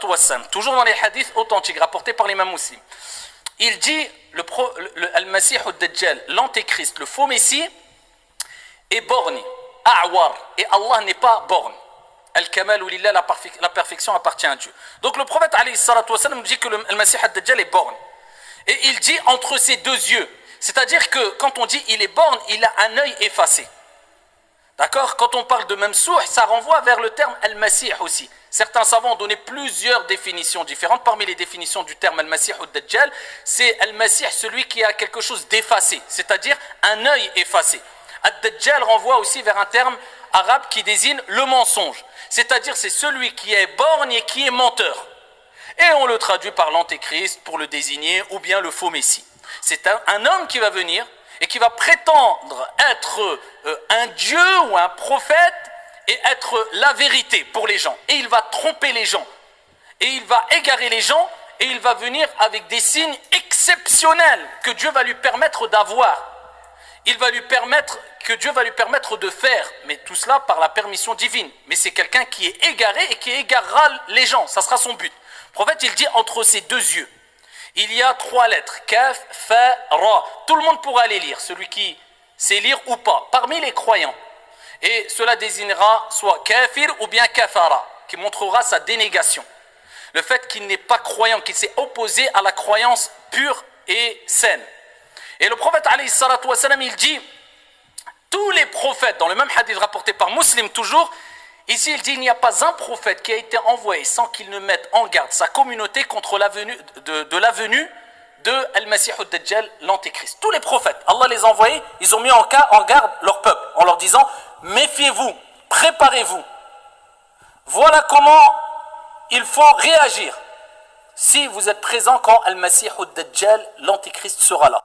salatu wassalam, toujours dans les hadiths authentiques rapportés par l'imam Muslim, il dit Al-Masih al-Dajjal, l'antéchrist, le faux messie, est borné, a'war, et Allah n'est pas borné. Al-Kamal lillah, la perfection appartient à Dieu. Donc le prophète alayhi salatu wassalam dit que le Masih al-Dajjal est borné. Et il dit entre ses deux yeux. C'est-à-dire que quand on dit il est borné, il a un œil effacé. D'accord? Quand on parle de Mamsouh, ça renvoie vers le terme Al-Masih aussi. Certains savants ont donné plusieurs définitions différentes. Parmi les définitions du terme Al-Masih ou Dajjal, c'est Al-Masih, celui qui a quelque chose d'effacé, c'est-à-dire un œil effacé. Al-Dajjal renvoie aussi vers un terme arabe qui désigne le mensonge. C'est-à-dire c'est celui qui est borgne et qui est menteur. Et on le traduit par l'antéchrist pour le désigner, ou bien le faux messie. C'est un homme qui va venir et qui va prétendre être un dieu ou un prophète et être la vérité pour les gens. Et il va tromper les gens. Et il va égarer les gens. Et il va venir avec des signes exceptionnels que Dieu va lui permettre d'avoir. Dieu va lui permettre de faire. Mais tout cela par la permission divine. Mais c'est quelqu'un qui est égaré et qui égarera les gens. Ça sera son but. Le prophète, il dit entre ses deux yeux, il y a 3 lettres. Kaf, fa, ra. Tout le monde pourra les lire. Celui qui sait lire ou pas. Parmi les croyants. Et cela désignera soit kafir ou bien kafara, qui montrera sa dénégation. Le fait qu'il n'est pas croyant, qu'il s'est opposé à la croyance pure et saine. Et le prophète, alayhi salatu wassalam, il dit, tous les prophètes, dans le même hadith rapporté par Muslim toujours, ici il dit, il n'y a pas un prophète qui a été envoyé sans qu'il ne mette en garde sa communauté contre la venue de Al-Masih al-Dajjal, l'antéchrist. Tous les prophètes, Allah les a envoyés, ils ont mis en garde leur peuple, en leur disant, méfiez-vous, préparez-vous. Voilà comment il faut réagir si vous êtes présent quand Al-Masih al-Dajjal, l'antéchrist, sera là.